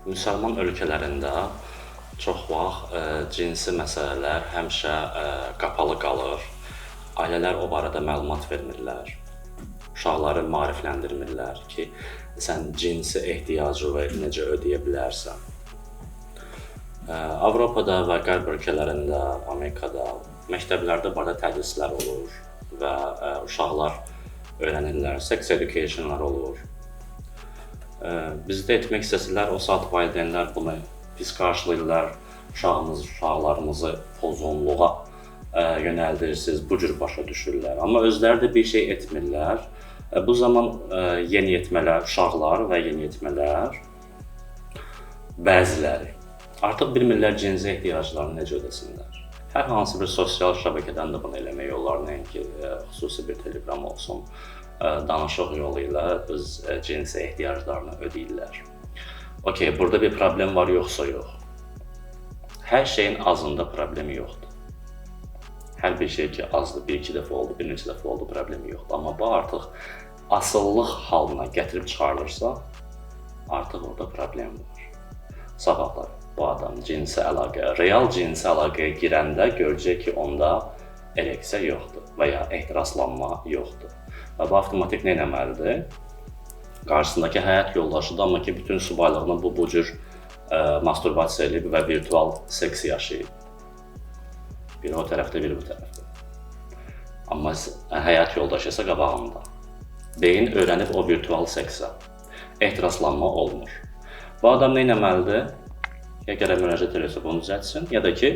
Müsəlman ölkələrində çox vaxt cinsi məsələlər həmişə qapalı qalır. Ailələr o barədə məlumat vermirlər. Uşaqları maarifləndirmirlər ki, sən cinsi ehtiyacı necə ödəyə bilərsən. Avropada və Qərb ölkələrində, Amerikada məktəblərdə barədə tədrislər olur və uşaqlar öyrənirlər, sex educationlar olur. Bizdə etmək istəsələr, o saat valideynlər bunu pis qarşılayırlar, uşaqlarımızı pozğunluğa yönəldirsiniz, bu cür başa düşürlər. Amma özləri də bir şey etmirlər. Bu zaman yeniyetmələr, uşaqlar və yeniyetmələr bəziləri artıq bilmirlər cinsi ehtiyaclarını necə ödəsinlər. Hər hansı bir sosial şəbəkədən də bunu eləmək olar, nəinki xüsusi bir telegram olsun, danışıq yolu ilə öz cinsi ehtiyaclarını ödəyirlər. Okey, burada bir problem var yoxsa yox? Hər şeyin azında problemi yoxdur. Hər bir şey ki azdır, bir-iki dəfə oldu, bir neçə dəfə oldu, problemi yoxdur. Amma bu artıq asıllıq halına gətirib çıxarılırsa, artıq orada problem var. Sabahlar bu adam cinsi əlaqə, real cinsi əlaqəyə girəndə görəcək ki, onda ereksiya yoxdur və ya ehtiraslanma yoxdur. Və bu avtomatik nə etməlidir? Qarşısındakı həyat yoldaşı da, amma ki, bütün subaylığını bu cür masturbasiya edib və virtual seks yaşayıb. Biri o tərəfdə, biri bu tərəfdə. Amma həyat yoldaşı isə qabağında. Beyin öyrənib o virtual seksə. Ehtiraslanma olmur. Bu adam nə etməlidir? Ya gərək müraciət eləsə bunu düzəltsin, ya da ki,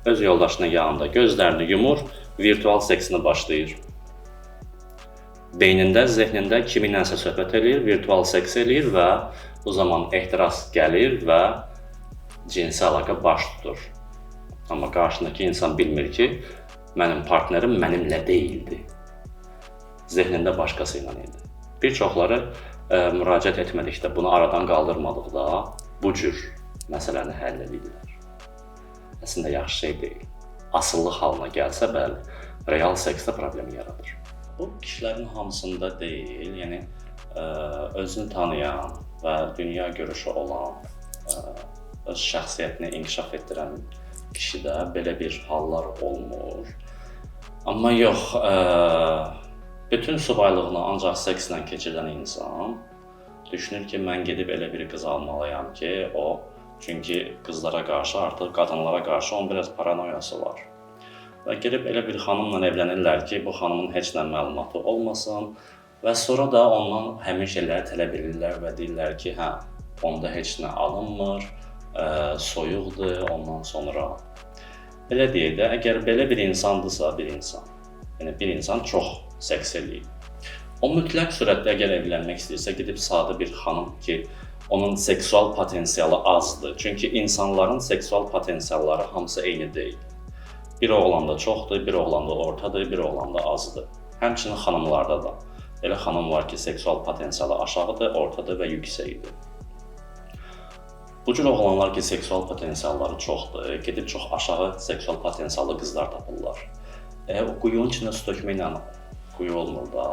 öz yoldaşının yanında gözlərini yumur, virtual seksini başlayır. Beynində, zehnində kiminlənsə söhbət eləyir, virtual seks eləyir və bu zaman ehtiras gəlir və cinsi əlaqə baş tutur. Amma qarşındakı insan bilmir ki, mənim partnerim mənimlə deyildi. Zehnində başqası ilə idi. Bir çoxları müraciət etmədikdə, bunu aradan qaldırmadıqda bu cür məsələni həll edirlər. Əslində yaxşı şey deyil. Asıllıq halına gəlsə, bəli, real seksdə problemi yaradır. Bu kişilərin hamısında deyil, yəni özünü tanıyan və dünya görüşü olan, öz şəxsiyyətini inkişaf etdirən kişidə belə bir hallar olmur. Amma yox, bütün subaylığını ancaq sekslə keçirən insan düşünür ki, mən gedib elə bir qız almalıyam ki, çünki qızlara qarşı, artıq qadınlara qarşı onun biraz paranoyası var. Və gedib elə bir xanımla evlənirlər ki, bu xanımın heç nə məlumatı olmasın və sonra da ondan həmin şeyləri tələb edirlər və deyirlər ki, hə, onda heç nə alınmır, soyuqdur, ondan sonra. Belə deyək də, əgər belə bir insandırsa, yəni bir insan çox seks eləyir. O mütləq surətdə əgər evlənmək istəyirsə, gedib sadə bir xanım ki, onun seksual potensialı azdır. Çünki insanların seksual potensialları hamısı eyni deyil. Bir oğlanda çoxdur, bir oğlanda ortadır, bir oğlanda azdır. Həmçinin xanımlarda da. Elə xanım var ki, seksual potensialı aşağıdır, ortadır və yüksəkdir. Bu cür oğlanlar ki, seksual potensialları çoxdur, gedib çox aşağı seksual potensiallı qızlar tapırlar. O quyunun içində su tökməklə quyu olmur da.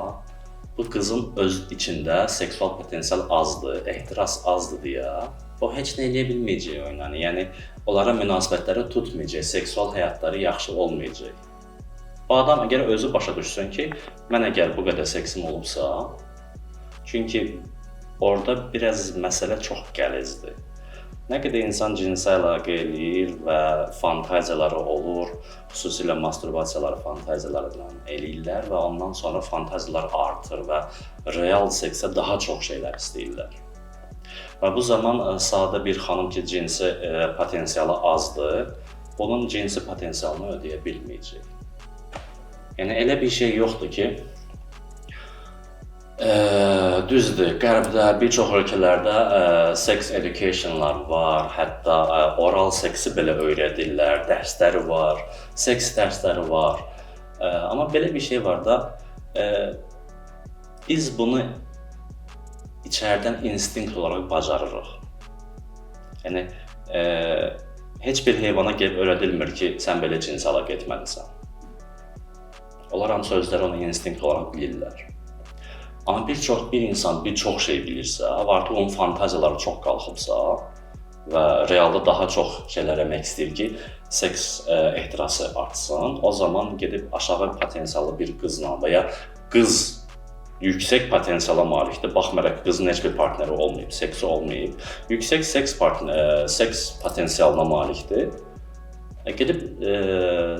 Bu qızın öz içində seksual potensial azdır, ehtiras azdır deyə o heç nə edə bilməyəcək o ilə. Yəni, onlara münasibətləri tutmayacaq, seksual həyatları yaxşı olmayacaq. Bu adam əgər özü başa düşsün ki, mən əgər bu qədər seksim olubsa, çünki orada biraz məsələ çox gəlizdir. Nə qədər insan cinsi əlaqə eləyir və fantaziyaları olur, xüsusilə masturbasiyaları fantaziyalarla eləyirlər və ondan sonra fantaziyalar artır və real seksə daha çox şeylər istəyirlər. Və bu zaman sadə bir xanım ki, cinsi potensialı azdır, onun cinsi potensialını ödəyə bilməyəcək. Yəni, elə bir şey yoxdur ki, düzdür, Qərbdə, bir çox ölkələrdə sex educationlar var, hətta oral seksi belə öyrədirlər, dərsləri var, seks dərsləri var. Amma belə bir şey var da, biz bunu içərdən instinkt olaraq bacarırıq. Yəni, heç bir heyvana gəlib öyrədilmir ki, sən belə cinsi əlaqə etməlisən. Onlar hamısı özləri onu instinkt olaraq bilirlər. Amma bir insan bir çox şey bilirsə və artıq onun fantaziyaları çox qalxıbsa, və realda daha çox şeylər eləmək istəyir ki, seks ehtirası artsın. O zaman gedib aşağı potensiallı bir qızla və ya qız yüksək potensiala malikdir. Baxmayaraq qızın heç bir partneri olmayıb, seksi olmayıb, yüksək seks potensialına malikdir. Gedib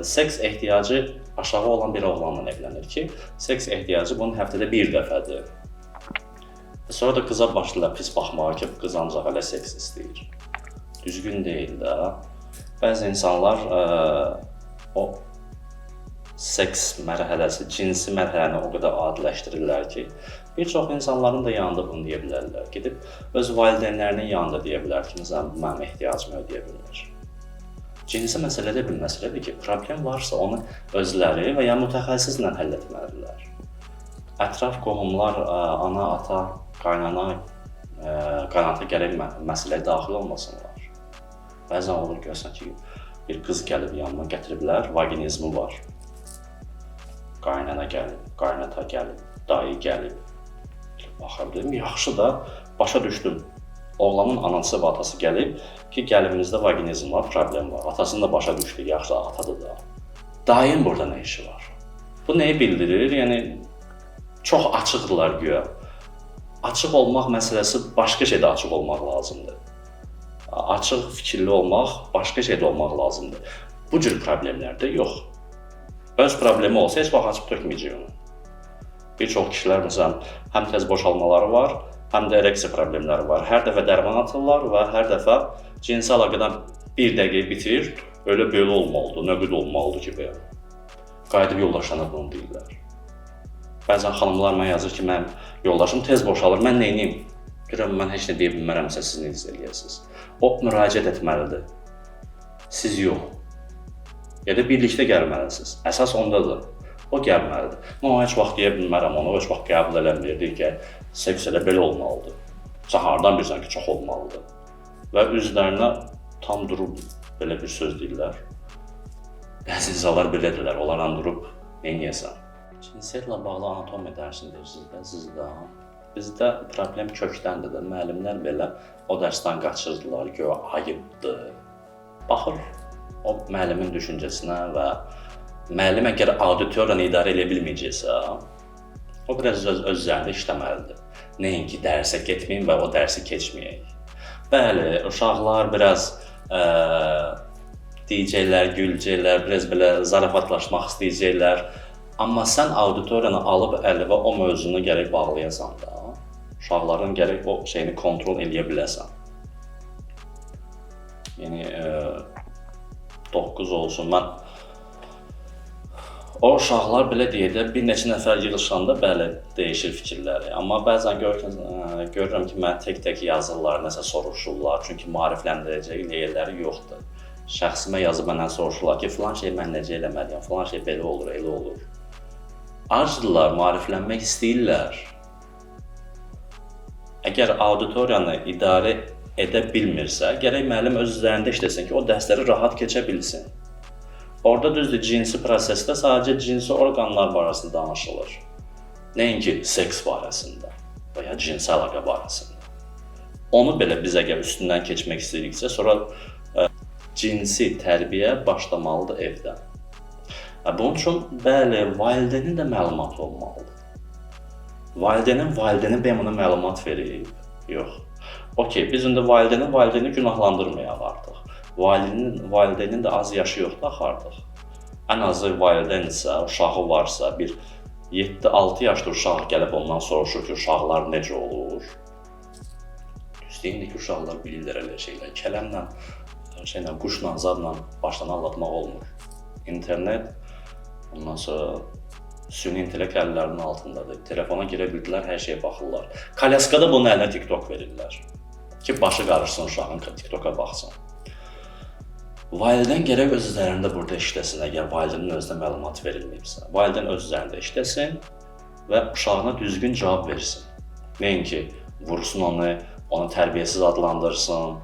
seks ehtiyacı aşağı olan bir oğlanla evlənir ki, seks ehtiyacı bunun həftədə bir dəfədir. Sonra da qıza başlayırlar pis baxmağa ki, qız ancaq elə seks istəyir. Düzgün deyil də. Bəzi insanlar o seks mərhələsi, cinsi mərhələni o qədər adiləşdirirlər ki, bir çox insanların da yanında bunu deyə bilərlər. Gedib öz valideynlərinin yanında deyə bilər ki, məsələn, mənim ehtiyacımı ödəyə bilmir. Cinsi məsələ də bir məsələdir ki, problem varsa onu özləri və ya mütəxəssislə həll etməlidirlər. Ətraf qohumlar, ana, ata, qaynata gəlib məsələyə daxil olmasınlar. Bəzən olur görsən ki, bir qız gəlib yanıma gətiriblər, vaginizmi var. Qaynana gəlib, qaynata gəlib, dayı gəlib. Baxır dedim, yaxşı da başa düşdüm. Oğlanın anası və atası gəlib ki, gəlimizdə vaginizm var, problem var. Atasını da başa düşdü, yaxşı atadır da. Dayın burada nə işi var? Bu nəyi bildirir? Yəni, çox açıqdırlar güya. Açıq olmaq məsələsi başqa şeydə açıq olmaq lazımdır. Açıq fikirli olmaq başqa şeydə olmaq lazımdır. Bu cür problemlərdə yox. Öz problemi olsa heç vaxt açıb tökməyəcək onu. Bir çox kişilər məsələn həm tez boşalmaları var, həm də ereksiya problemləri var. Hər dəfə dərman atırlar və hər dəfə cinsi əlaqədən bir dəqiqə bitir, öyle böyle olmalıdır, nə qədər olmalıdır ki, belə. Qayıdıb yoldaşlarına bunu deyirlər. Bəzən xanımlar mənə yazır ki, mənim yoldaşım tez boşalır, mən neyniyim? Görəm, mən heç nə deyə bilmərəmsə, siz nə izləyəsiniz? O, müraciət etməlidir. Siz yox. Ya da birlikdə gəlməlisiniz. Əsas ondadır. O gəlməlidir. Mən o heç vaxt deyə bilmərəm, onu heç vaxt qəbul eləmirdir ki, seks elə belə olmalıdır. Sən hardan bilirsən ki, çox olmalıdır. Və üzlərinə tam durub belə bir söz deyirlər. Bəzi insanlar belədirlər, onlarla durub neyniyəsən? Cinsiyyətlə bağlı anatomiya dərsini deyirsiniz də. Bizdə problem kökdəndir də. Müəllimlər belə o dərsdən qaçırdılar, göyə ayıbdır. Baxır o müəllimin düşüncəsinə və müəllim əgər auditoriyanı idarə edə bilməyəcəksə, o biraz öz üzərində işləməlidir. Nəinki dərsə getməyin və o dərsi keçməyək. Bəli, uşaqlar biraz deyəcəklər, güləcəklər, biraz belə zarafatlaşmaq istəyəcəklər. Amma sən auditoriyanı alıb əlivə o mövzunu gərək bağlayasan da, uşaqların gərək o şeyini kontrol edə biləsən. Yəni 9 olsun, mən o uşaqlar belə deyək də bir neçə nəfər yığılışanda bəli dəyişir fikirləri. Amma bəzən görürəm ki, mən tək-tək yazırlar, nəsə soruşurlar, çünki maarifləndirəcək yerləri yoxdur. Şəxsimə yazıb məndən soruşurlar ki, filan şey mən necə eləməliyəm, filan şey belə olur, elə olur. Acdırlar, maariflənmək istəyirlər. Əgər auditoriyanı idarə edə bilmirsə, gərək müəllim öz üzərində işləsin ki, o dərsləri rahat keçə bilsin. Orada düzdür, cinsi prosesdə sadəcə cinsi orqanlar barəsində danışılır. Nəinki seks barəsində və ya cinsi əlaqə barəsində. Onu belə biz əgər üstündən keçmək istəyiriksə, sonra cinsi tərbiyə başlamalıdır evdən. Bunun üçün, bəli, valideynin də məlumatı olmalıdır. Valideynin buna məlumat verib, yox. Okey, biz indi valideyni günahlandırmayaq artıq. Valideynin də az yaşı yoxdur artıq. Ən azı valideyn isə, uşağı varsa, bir 7-6 yaşlı uşaq gəlib ondan soruşur ki, uşaqlar necə olur? Düz deyindir ki, uşaqlar bilirlər elə şeylər. Kələmlə, quşla, zadla başdan anlatmaq olmur. İnternet, ondan sonra süni intellekt əllərinin altındadır. Telefona girə bildilər, hər şeyə baxırlar. Kalyaskada bunun əlinə TikTok verirlər ki, başı qarışsın uşağın, TikToka baxsın. Valideyn gərək öz üzərində burada işləsin, əgər valideynin özünə məlumat verilməyibsə. Valideyn öz üzərində işləsin və uşağına düzgün cavab versin. Nəinki vursun onu tərbiyəsiz adlandırsın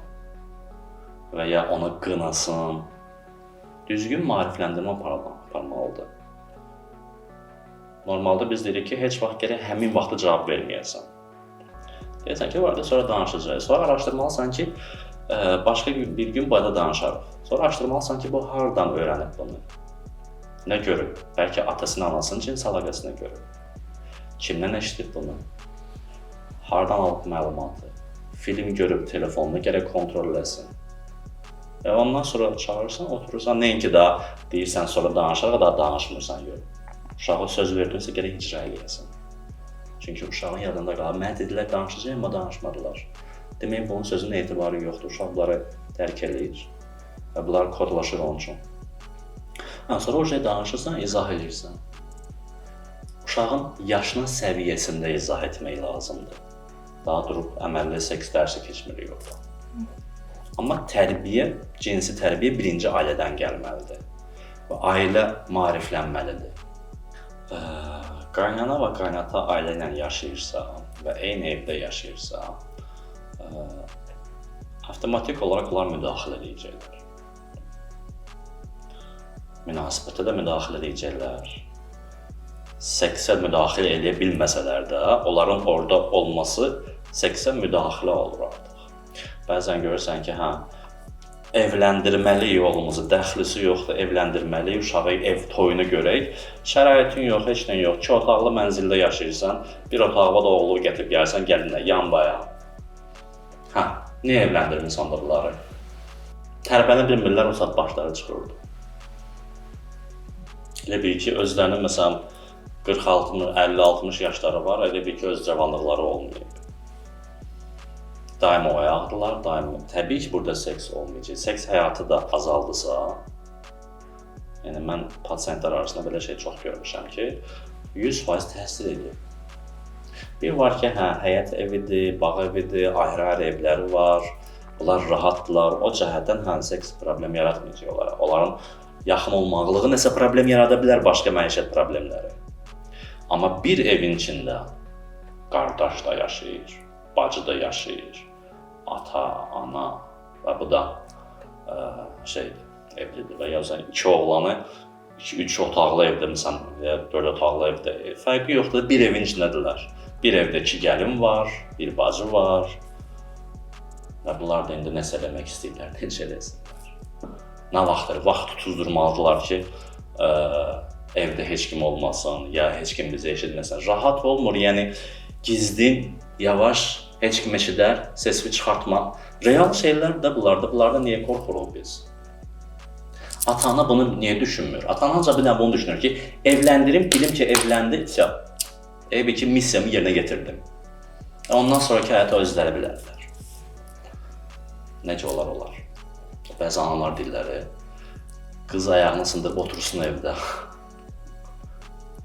və ya onu qınasın. Düzgün maarifləndirmə aparmalıdır. Normalda biz deyirik ki, heç vaxt gərək həmin vaxtda cavab verməyəsən. Deyirsən ki, var da, sonra danışacağız. Sonra araşdırmalısan ki, Başqa bir gün burada danışarıq. Sonra araşdırmalısan ki, bu hardan öyrənib bunu? Nə görüb? Bəlkə atasının, anasının cins əlaqəsini görüb. Kimdən eşidib bunu? Hardan alıb məlumatı? Film görüb telefonunu gərək kontrol eləsin. Ondan sonra çağırırsan, oturursan, nəinki daha deyirsən, sonra danışarıq, daha danışmırsan, yox. Uşağa söz verdinsə, gərək icra eləyəsən. Çünki uşağın yadında qalır, mənə dedilər, danışacaq, amma danışmadılar. Demək, bunun sözünün etibarı yoxdur, uşaq bunları dərk eləyir və bunlar kodlaşır onun üçün. Sonra o şey danışırsan, izah edirsən. Uşağın yaşına səviyyəsində izah etmək lazımdır. Daha durub əməlli seks dərsi keçmirik orada. Amma tərbiyə, cinsi tərbiyə birinci ailədən gəlməlidir və ailə maariflənməlidir. Qaynana və qaynata ailə ilə yaşayırsa və eyni evdə yaşayırsa, avtomatik olaraq onlar müdaxilə edəcəklər. Münasibətə də müdaxilə edəcəklər. Seksə müdaxilə edə bilməsələr də, onların orada olması seksə müdaxilə olur artıq. Bəzən görürsən ki, evləndirməliyik oğlumuzu, dəxlisi yoxdur, evləndirməliyik, uşağı ev toyunu görək. Şəraitin yox, heç nə yox, 2 otaqlı mənzildə yaşayırsan, bir otaqda da oğlu gətirib gəlsən, gəlinlə, yan bayan. Niyə evləndirmirsən bunları? Tərbəni bilmirlər, o saat başları çıxırdı. Elə bil ki, özlərinin məsələn 40-60, 50-60 yaşları var, elə bil ki, öz cavanlıqları olmayıb. Daim oyaqdılar, daim. Təbii ki, burada seks olmayacaq. Seks həyatı da azaldısa, yəni mən pasiyentlər arasında belə şey çox görmüşəm ki, 100% təsir edir. Bir var ki, həyət evidir, bağ evidir, ayrı-ayrı evləri var, bunlar rahatdırlar, o cəhətdən seks problem yaratmayacaq onlara. Onların yaxın olmaqlığı nəsə problem yarada bilər, başqa məişət problemləri. Amma bir evin içində qardaş da yaşayır, bacı da yaşayır, ata, ana və bu da evlidir və ya 2 oğlanı 3 otaqlı evdə, məsələn, 4 otaqlı evdə fərqi yoxdur, bir evin içindədirlər. Bir evdə 2 gəlin var, bir bacı var və bunlar da indi nəsə eləmək istəyirlər, necə eləsinlər. Nə vaxt tutuzdurmalıdırlar ki, evdə heç kim olmasın, ya heç kim bizə eşitməsin. Rahat olmur, yəni gizlin, yavaş, heç kim eşidər, sesini çıxartma. Real şeylər də bunlarda niyə qorxuruq biz? Ata-ana bunu niyə düşünmür? Ata-ana ancaq bir dənə bunu düşünür ki, evləndirim, bilim ki, evləndi, evi ki, missiyamı yerinə getirdim. Ondan sonraki həyata özləri bilərlər. Necə olar? Bəzi analar dilləri, qız ayağını sındırıb otursun evdə.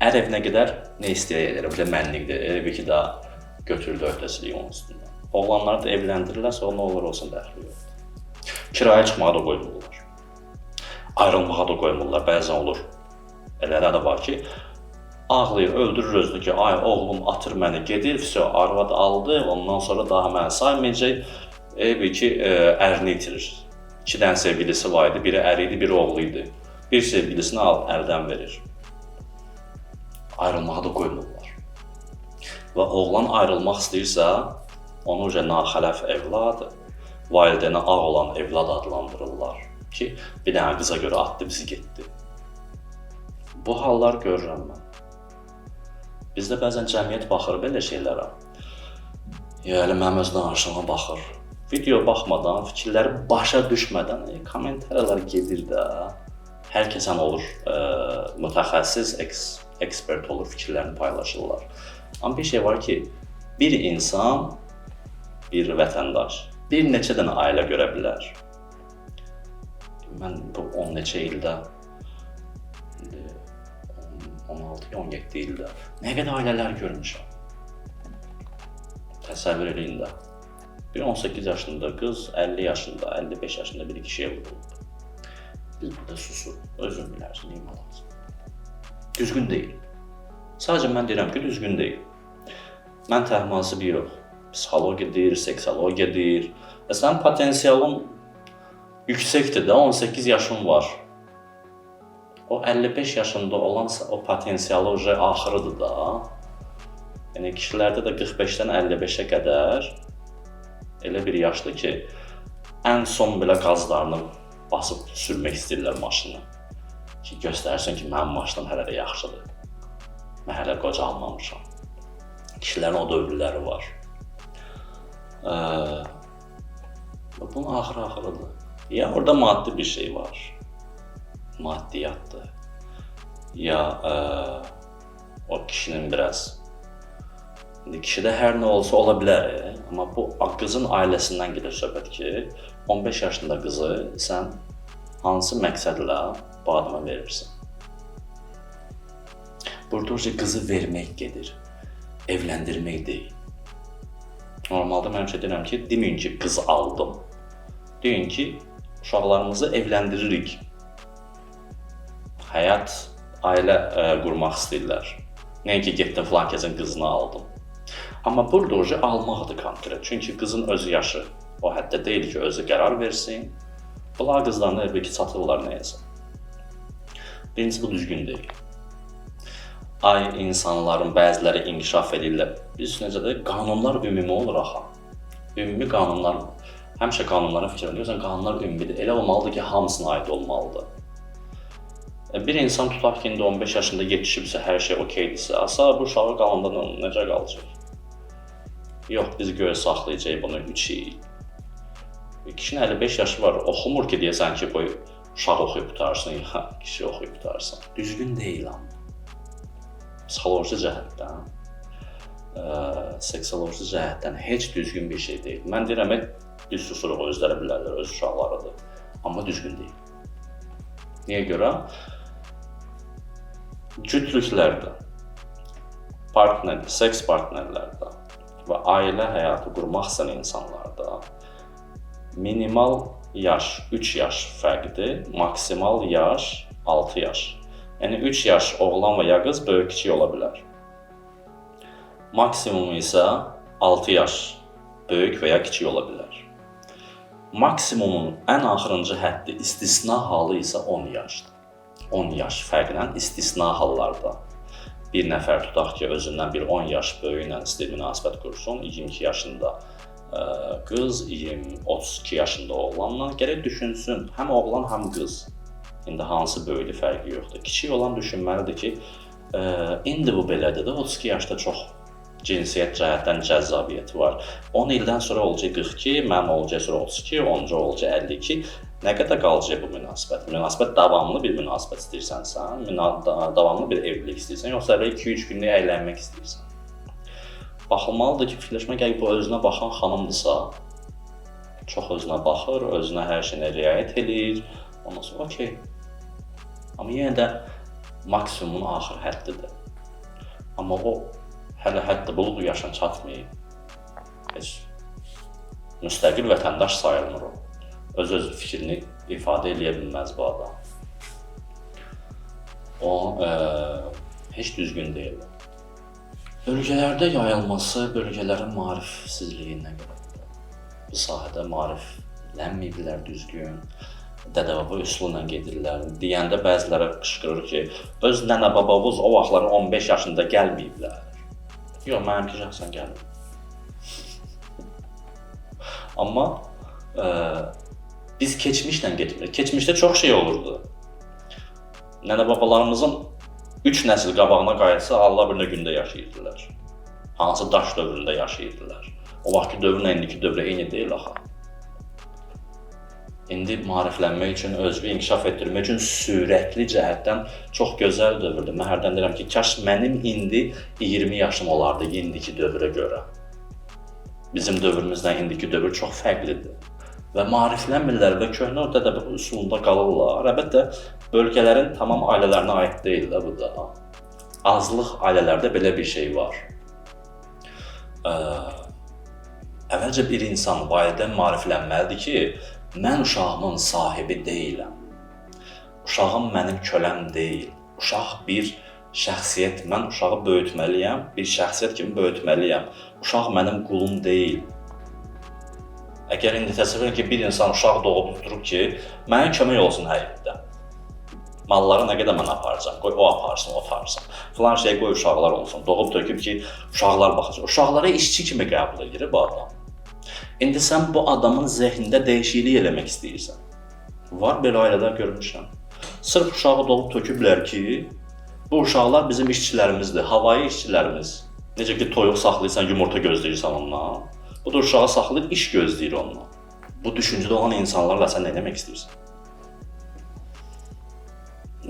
Ər evinə gedər, nə istəyə edir, bu da mənlikdir, evi ki, daha götürdü öhdəsilik onun üstündən. Oğlanları da evləndirirlərsə, o nə olur olsun, dəxli yoxdur. Kiraya çıxmağa da qoymurlar. Ayrılmağa da qoymurlar, bəzən olur. Elələri də var ki, ağlayır, öldürür özünü ki, ay oğlum atır məni, gedir, arvad aldı, ondan sonra daha məni saymayacaq, evi ki, ərini itirir. 2 dənə sevgilisi var idi, biri əri idi, biri oğlu idi. Bir sevgilisini əldən verir. Ayrılmağa da qoymurlar. Və oğlan ayrılmaq istəyirsə, onu naxələf evlad, valideynə ağ olan evlad adlandırırlar ki, bir dənə qıza görə atdı, bizi getdi. Bu hallar görürəm mən. Bizdə bəzən cəmiyyət baxır belə şeylərə. Yəni, mənim öz danışıma baxır. Video baxmadan, fikirləri başa düşmədən kommentariyalar gedir də. Hər kəsən olur, mütəxəssis, ekspert olur, fikirlərini paylaşırlar. Amma bir şey var ki, bir insan, bir vətəndaş, bir neçə dənə ailə görə bilər. Mən bu 10 neçə ildə, 16-17 ildə nə qədər ailələr görmüşəm. Təsəvvür eləyin də. Bir 18 yaşında qız, 50 yaşında, 55 yaşında bir kişiyə vuruldu. Biz burada susuq, özün bilərsin, neyim alaqsın. Düzgün deyil. Sadəcə mən deyirəm ki, düzgün deyil. Mən təhmasib yox. Psixologiya deyir, seksologiya deyir. Sənin potensialın yüksəkdir də, 18 yaşın var. O 55 yaşında olansa, o potensialı axırıdır da. Yəni, kişilərdə də 45-dən 55-ə qədər elə bir yaşdır ki, ən son belə qazlarını basıb sürmək istəyirlər maşını. Ki, göstərsin ki, mənim maşınım hələ də yaxşıdır. Mən hələ qocalmamışam. Kişilərin o dövrləri var. Bunun axırıdır. Ya orada maddi bir şey var. Maddiyatdır. Ya o kişinin biraz... Kişidə hər nə olsa ola bilər. Amma bu qızın ailəsindən gedir söhbət ki, 15 yaşında qızı sən hansı məqsədlə bu adama verirsən? Burada qızı vermək gedir, evləndirmək deyil. Normalda mən deyirəm ki, deməyin ki, qız aldım. Deyin ki, uşaqlarımızı evləndiririk. Həyat, ailə qurmaq istəyirlər. Nəinki getdim filan kəsin qızını aldım. Amma burada almaqdır konkret. Çünki qızın özü yaşı o həddə deyil ki, özü qərar versin. Bunlar qızlarına elbə ki, çatırlar nəyəsə. Birincisi, bu düzgün deyil. İnsanların bəziləri inkişaf edirlər. Biz necə də qanunlar ümumi olur axı. Ümumi qanunlar, həmişə qanunların fikrini görürsən, qanunlar ümumidir. Elə olmalıdır ki, hamısına aid olmalıdır. Bir insan tutaq ki, indi 15 yaşında yetişibsə, hər şey okeydirsə, bu uşağı qalanda necə qalacaq? Yox, biz göyə saxlayacaq bunu 3 il. Kişinin 55 yaşı var, oxumur ki, deyəsən ki, qoy uşaq oxuyub qutarsın, ya kişi oxuyub qutarsın. Düzgün deyil amma. Psixoloji cəhətdən, seksoloji cəhətdən heç düzgün bir şey deyil. Mən deyirəm, düz susuruq, özləri bilərlər, öz uşaqlarıdır. Amma düzgün deyil. Niyə görə? Cütlüklərdə, seks partnerlərdə və ailə həyatı qurmaq istəyən insanlarda minimal yaş 3 yaş fərqdir, maksimal yaş 6 yaş. Yəni 3 yaş oğlan və ya qız böyük kiçik ola bilər. Maksimum isə 6 yaş böyük və ya kiçik ola bilər. Maksimumun ən axırıncı həddi istisna halı isə 10 yaşdır. 10 yaş fərqlə istisna hallarda bir nəfər tutaq ki, özündən bir 10 yaş böyüklə istəyir münasibət qursun, 22 yaşında qız, 32 yaşında oğlanla gərək düşünsün, həm oğlan, həm qız. İndi hansı böyüklük fərqi yoxdur. Kiçik olan düşünməlidir ki, indi bu belədir də, 32 yaşda çox cinsiyyət cəhətdən cəzabiyyəti var. 10 ildən sonra olacaq 42, mənim olacaq sonra 32, onca olacaq 52. Nə qədər qalacaq bu münasibət? Münasibət davamlı bir münasibət istəyirsənsə, davamlı bir evlilik istəyirsən, yoxsa 2-3 günlük əylənmək istəyirsən. Baxılmalıdır ki, fikirləşmək gəlir, bu özünə baxan xanımdırsa, çox özünə baxır, özünə hər şeyinə riayət edir, ondan sonra okey. Amma yenə də maksimumun axır həddidir. Amma o hələ həddi buluq yaşına çatmayıb. Heç müstəqil vətəndaş sayılmır o. Öz fikrini ifadə edə bilməz bu adam. O heç düzgün deyil. Bölgələrdə yayılması bölgələrin maarifsizliyinə görədir. Bu sahədə maariflənməyiblər düzgün. Dədə-baba üsuluyla gedirlər. Deyəndə bəziləri qışqırır ki, öz nənə-babamız o vaxtların 15 yaşında gəlməyiblər. Yox, mənimki şəxsən gəlməyib. Amma biz keçmişlə getmirik. Keçmişdə çox şey olurdu. Nənə-babalarımızın 3 nəsil qabağına qayıtsa, Allah bilir gündə yaşayırdılar. Hansı daş dövründə yaşayırdılar. O vaxtki dövrlə indiki dövrə eyni deyil axı. İndi maariflənmək üçün, özünü inkişaf etdirmək üçün sürətli cəhətdən çox gözəl dövrdür. Mən hərdən deyirəm ki, kaş mənim indi 20 yaşım olardı indiki dövrə görə. Bizim dövrümüzlə indiki dövr çox fərqlidir. Və maariflənmirlər və köhnə dədə-baba üsulunda qalırlar. Əlbəttə, bölgələrin tamam ailələrinə aid deyil də bu da. Azlıq ailələrdə belə bir şey var. Əvvəlcə bir insan valideyn maariflənməlidir ki, mən uşağımın sahibi deyiləm. Uşağım mənim köləm deyil. Uşaq bir şəxsiyyət, mən uşağı böyütməliyəm, bir şəxsiyyət kimi böyütməliyəm. Uşaq mənim qulum deyil. Əgər indi təsəvvür edin ki, bir insan uşaq doğub tuturub ki, mənə kömək olsun həyatda. Malları nə qədər mən aparacam, qoy o aparsın, o aparsın. Filan şey qoy uşaqlar olsun, doğub töküb ki, uşaqlar baxacaq. Uşaqlara işçi kimi qəbul edir bu adam. İndi sən bu adamın zehnində dəyişiklik eləmək istəyirsən. Var belə ailələr görmüşəm. Sırf uşağı doğub töküblər ki, bu uşaqlar bizim işçilərimizdir, havayı işçilərimiz. Necə ki, toyuq saxlayırsan, yumurta gözləyirsən ondan. Bu da uşağı saxlayır, iş gözləyir ondan. Bu düşüncədə olan insanlarla sən nə demək istəyirsən?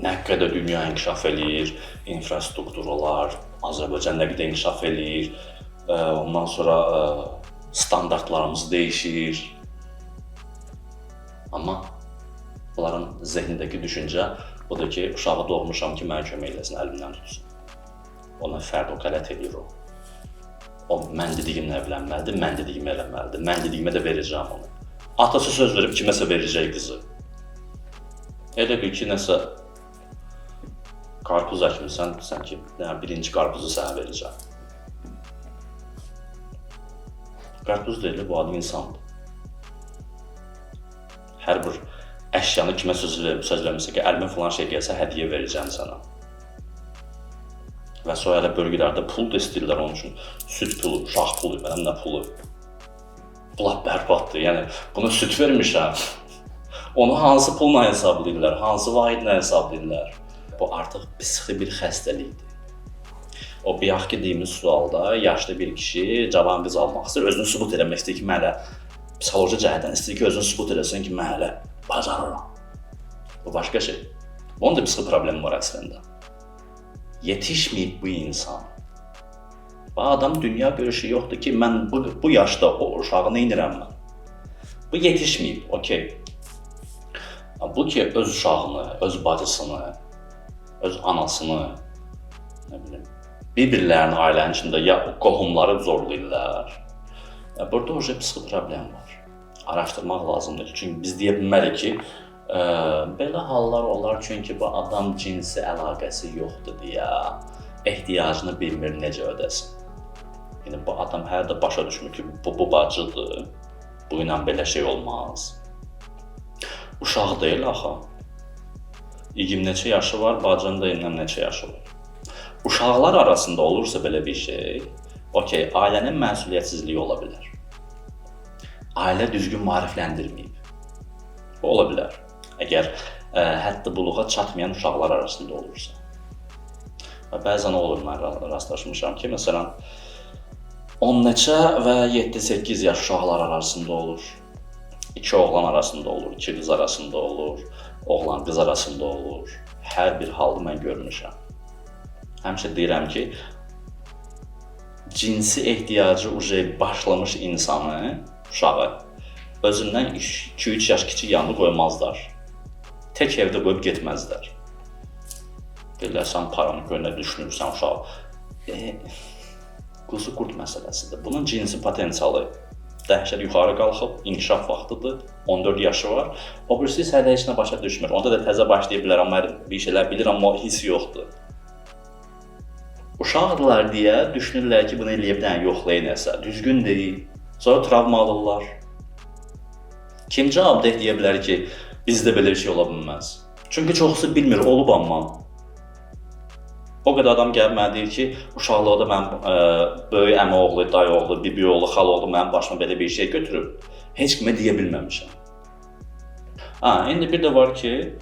Nə qədər dünya inkişaf eləyir, infrastrukturalar, Azərbaycan nə qədər inkişaf eləyir, ondan sonra standartlarımız dəyişir. Amma bunların zehnindəki düşüncə budur ki, uşağı doğmuşam ki, mənə kömək eləsin, əlimdən tutsun. Ona fərd o qələt edir o. O, mən dediyimlə evlənməlidir, mən dediyimi eləməlidir, mən dediyimə də verəcəm onu. Atası söz verib kiməsə verəcək qızı. Elə bil ki, nəsə qarpuz əkmirsən, sən ki, birinci qarpuzu sənə verəcəm. Qarpuz deyil, bu adı insandır. Hər bir əşyanı kimə söz vermişsə ki, əlimə filan şey gəlsə, hədiyyə verəcəm sənə. Və sonra elə bölgələrdə pul da istəyirlər onun üçün. Süt pulu, uşaq pulu, mənəm nə pulu. Bunlar bərbaddır, yəni buna süt vermişəm. Onu hansı pulla hesablayırlar, hansı vahidlə hesablayırlar. Bu artıq psixi bir xəstəlikdir. O bayaq ki deyimiz sualda yaşlı bir kişi cavan qız almaq istəyir, özünü sübut eləmək istəyir ki, mən hələ psixoloji cəhətdən istəyir ki, özünü sübut eləsin ki, mən hələ bacarıram. Bu başqa şey. Onun da psixi problemi var əslində. Yetişməyib bu insan. Bu adam dünya görüşü yoxdur ki, mən bu yaşda o uşağı nə edirəm mən? Bu yetişməyib, okey. Bu ki, öz uşağını, öz bacısını, öz anasını, nə bilim, bir-birlərinin ailənin içində ya qohumları zorlayırlar. Burada o psixi problem var. Araşdırmaq lazımdır ki, çünki biz deyə bilmərik ki, belə hallar olar çünki bu adam cinsi əlaqəsi yoxdur deyə ehtiyacını bilmir necə ödəsin. Yəni bu adam hər də başa düşmür ki, bu bacıdır, bu ilə belə şey olmaz. Uşaq deyil axı. 20 neçə yaşı var, bacının da neçə yaşı var. Uşaqlar arasında olursa belə bir şey, okey, ailənin məsuliyyətsizliyi ola bilər. Ailə düzgün maarifləndirməyib. Bu ola bilər. Əgər hətta buluğa çatmayan uşaqlar arasında olursa. Və bəzən olur, mən rastlaşmışam ki, məsələn, 10 neçə və 7-8 yaş uşaqlar arasında olur. 2 oğlan arasında olur, 2 qız arasında olur, oğlan qız arasında olur. Hər bir halda mən görmüşəm. Həmişə deyirəm ki, cinsi ehtiyacı başlamış insanı, uşağı, özündən 2-3 yaş kiçik yanında qoymazlar. Tək evdə qoyub getməzlər. Deyirlər, sən paranı gönlə düşünürsən uşaq. Quzu qurd məsələsidir. Bunun cinsi potensialı dəhşət yuxarı qalxıb, inkişaf vaxtıdır, 14 yaşı var. O birisi hələ heç nə başa düşmür. Onda da təzə başlaya bilər, amma bir şeylər bilir, amma hiss yoxdur. Uşaqdılar deyə düşünürlər ki, bunu eləyib yoxlayın nəsə, düzgün deyil. Sonra travma alırlar. Kim cavabdeh deyə bilər ki, bizdə belə bir şey ola bilməz? Çünki çoxusu bilmir, olub amma. O qədər adam gəlib mənə deyir ki, uşaqlıqda mən böyük əmi oğlu, dayı oğlu, bibi oğlu, xal oğlu mənim başıma belə bir şey götürüb. Heç kimə deyə bilməmişəm. İndi bir də var ki,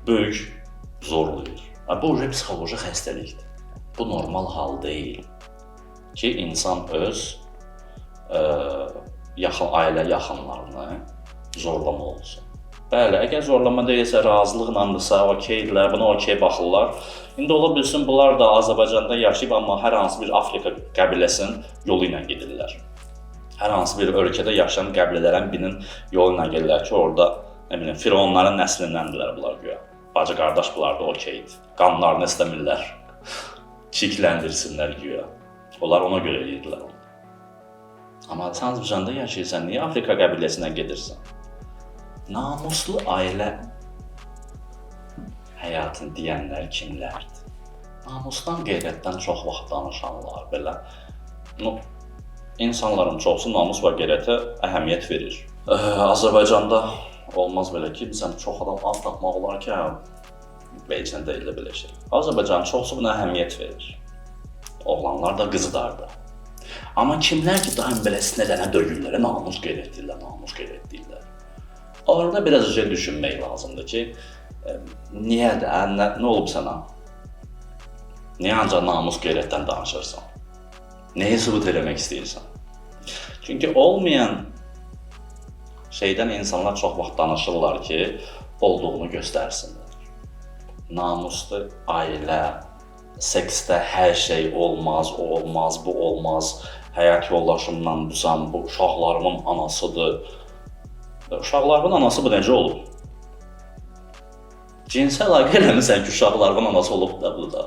böyük zorlayır. Bu psixoloji xəstəlikdir. Bu normal hal deyil ki, insan öz ailə yaxınlarını zorlama olsun. Bəli, əgər zorlama deyilsə, razılıqlandırsa, okeydirlər, buna okey baxırlar. İndi ola bilsin, bunlar da Azərbaycanda yaşayıb, amma hər hansı bir Afrika qəbiləsinin yolu ilə gedirlər. Hər hansı bir ölkədə yaşayan qəbilələrin birinin yolu ilə gedirlər ki, orada fironların nəslindəndirlər bunlar güya. Bacı qardaş bunlar da okeydir. Qanlarını istəmirlər, çirkləndirsinlər güya. Onlar ona görə edirlər onu. Amma sən Azərbaycanda yaşayırsan, niyə Afrika qəbiləsinə gedirsən? Namuslu ailə həyatını deyənlər kimlərdir? Namusdan, qeyrətdən çox vaxt danışanlar belə. İnsanların çoxsu namus və qeyrətə əhəmiyyət verir. Azərbaycanda olmaz belə ki, bizə çox adam az tapmaq olar ki, beləcən deyil də belə şey. Azərbaycanın çoxsu buna əhəmiyyət verir. Oğlanlar da, qızlar da. Amma kimlər ki, daim belə sinədənə döyürlər, namus qeyrət deyirlər, namus qeyrət deyirlər. Orada biraz düşünmək lazımdır ki, niyə də, nə olub sənə? Niyə ancaq namus qeyrətdən danışırsan? Nəyi sübut eləmək istəyirsən? Çünki olmayan şeydən insanlar çox vaxt danışırlar ki, olduğunu göstərsinlər. Namuslu ailə, seksdə hər şey olmaz, o olmaz, bu olmaz, həyat yoldaşımdan busam, bu uşaqlarımın anasıdır. Uşaqlarımın anası bu necə olub? Cinsi əlaqə eləmirsən ki, uşaqlarımın anası olub da bu da.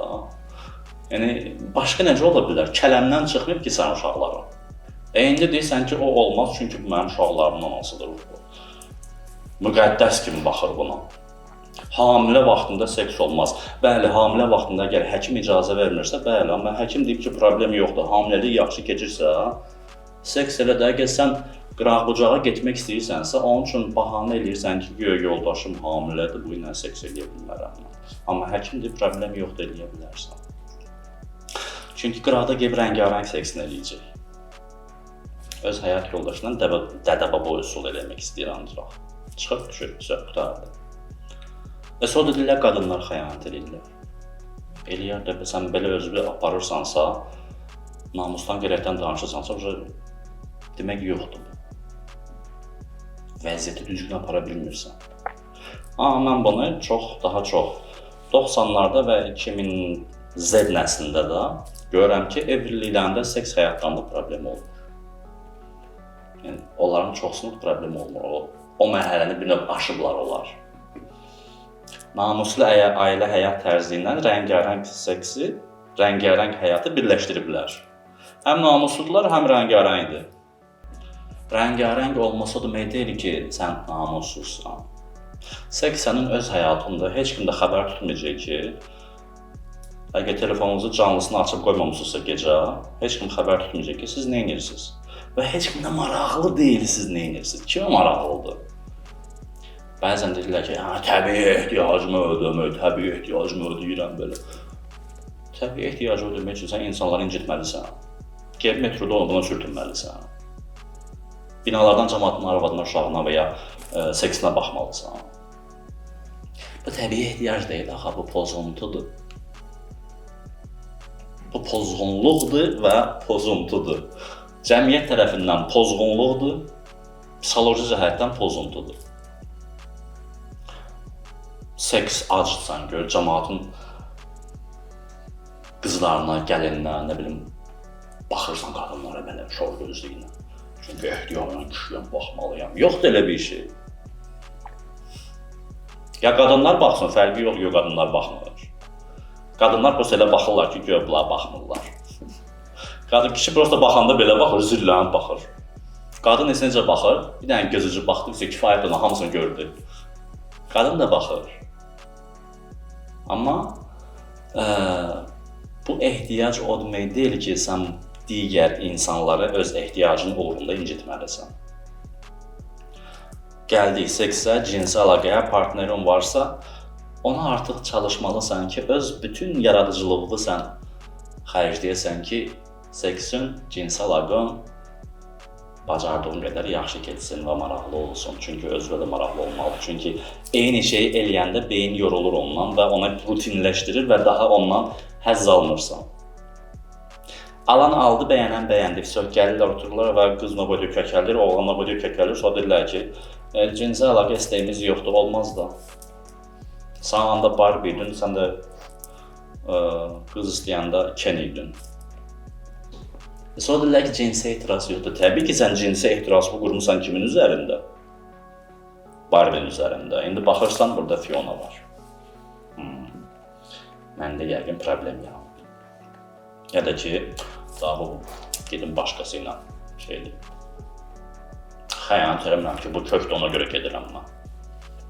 Yəni, başqa necə ola bilər? Kələmdən çıxmayıb ki, sən uşaqların. İndi deyirsən ki, o olmaz, çünki bu mənim uşaqlarımın anasıdır. Müqəddəs kimi baxır buna. Hamilə vaxtında seks olmaz. Bəli, hamilə vaxtında əgər həkim icazə vermirsə, bəli, amma həkim deyib ki, problem yoxdur. Hamiləlik yaxşı keçirsə, seks elə də, əgər sən qıraq-bucağa getmək istəyirsənsə, onun üçün bahanə eləyirsən ki, yoldaşım hamilədir, bu ilə seks eləyə bilmərəm. Amma həkim deyib, problem yoxdur, eləyə bilərsən. Çünki qıraqda gəlib rəngarəng seksini eləyəcək. Öz həyat yoldaşından dədə-baba üsul eləmək istəyir ancaq. Çıxıb düşür, söhbət qurtardı. Və sonra deyirlər, qadınlar xəyanət eləyirlər. Eləyər də, sən belə özünü aparırsansa, namusdan, qeyrətdən danışırsansa, demək yoxdur bu. Vəziyyəti düzgün apara bilmirsən. Amma mən bunu daha çox 90-larda və 2000 Z nəslində də görürəm ki, evliliklərində seks həyatlarında problem olmur. Yəni, onların çoxsunun problemi olmur. O mərhələni bir növ aşıblar olar. Namuslu ailə həyat tərzindən rəngarəng seksi, rəngarəng həyatı birləşdiriblər. Həm namusludular, həm rəngarəngdir. Rəngarəng olması o demək deyil ki, sən namussuzsan. Seks sənin öz həyatında heç kim də xəbər tutmayacaq ki, əgər telefonunuzu canlısını açıb qoymamısınızsa gecə, heç kim xəbər tutmayacaq ki, siz nə edirsiniz? Və heç kim də maraqlı deyil siz nə edirsiniz. Kimə maraqlıdır? Bəzən deyirlər ki, təbii ehtiyacımı ödəyirəm belə. Təbii ehtiyacı ödəmək üçün sən insanları incitməlisən. Gəlib metroda ona sürtünməlisən. Binalardan cəmaatın arvadına, uşağına və ya seksinə baxmalısan. Bu təbii ehtiyac deyil, axı, bu pozuntudur. Bu pozğunluqdur və pozuntudur. Cəmiyyət tərəfindən pozğunluqdur, psixoloji cəhətdən pozuntudur. Seks acısan gör, cəmaatın qızlarına, gəlinə, nə bilim, baxırsan qadınlara belə şor gözlüyünə. Çünki ehtiyacına kişiyəm, baxmalıyam. Yoxdur elə bir şey. Ya qadınlar baxsın, fərqi yox, yox qadınlar baxmır. Qadınlar prosta elə baxırlar ki, göyə bunlar baxmırlar. Kişi prosta baxanda belə baxır, zillənib baxır. Qadın necə baxır, bir dənə gözücü baxdıqca kifayət ona hamısını gördü. Qadın da baxır. Amma bu ehtiyac o demək deyil ki, sən digər insanları öz ehtiyacının uğrunda incitməlisən. Gəldik seksə, cinsi əlaqəyə, partnerin varsa, ona artıq çalışmalısan ki, öz bütün yaradıcılığını sən xərcləyəsən ki, seksin, cinsi əlaqən bacardığın qədər yaxşı keçsin və maraqlı olsun. Çünki özünə də maraqlı olmalı. Çünki eyni şeyi eləyəndə beyin yorulur ondan və ona rutinləşdirir və daha ondan həzz almırsan. Alan aldı, bəyənən bəyəndi. Gəlirlər, otururlar və qızla boyda kökəlir, oğlanla boyda kökəlir. Sonra deyirlər ki, cinsi əlaqə istəyimiz yoxdur, olmaz da. Sən anda Barbie idin, sən də qız istəyəndə Ken idin. Sonra deyirlər ki, cinsi etiraz yoxdur. Təbii ki, sən cinsi etirazı qurmusan kimin üzərində? Barbie'nin üzərində. İndi baxırsan, burada Fiona var. Məndə yəqin problem yaranır. Ya da ki, daha bu, gedim başqası ilə şeydir. Xəyanət eləmirəm ki, bu kökdə ona görə gedirəm mən.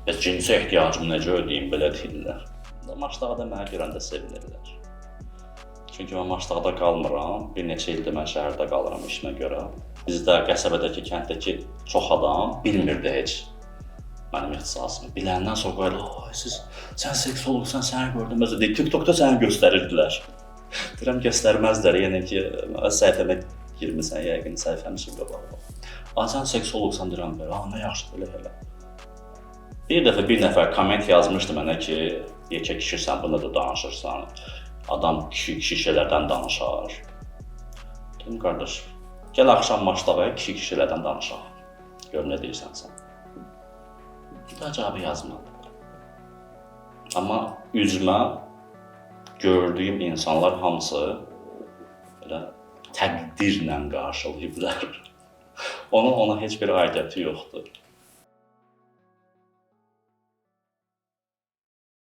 Bəs cinsi ehtiyacımı necə ödəyim, belə deyirlər. Maçdağda mənə görəndə sevinirlər. Çünki mən Maçdağda qalmıram, bir neçə ildir mən şəhərdə qalıram işimə görə. Bizdə qəsəbədəki, kənddəki çox adam bilmirdi heç mənim ixtisasımı. Biləndən sonra qoyurlar, sən seksologsan, səni gördüm, TikTokda səni göstərirdilər. Deyirəm, göstərməzlər, yəni ki, öz səhifəmə girmisən yəqin səhifənin üçün qabağa. Sən seksologsan deyirəm belə, nə yaxşı belə elə. Bir dəfə bir nəfər komment yazmışdı mənə ki, yekə kişisən, bunda da danışırsan. Adam kişi şeylərdən danışar. Dedim qardaş, gəl axşam maçlavaya kişi şeylərdən danışaq. Gör nə deyirsən sən. Daha cavabı yazmadı. Amma üzmə gördüyüm insanlar hamısı belə təqdirlə qarşılayıblar. Ona heç bir aidiyyəti yoxdur.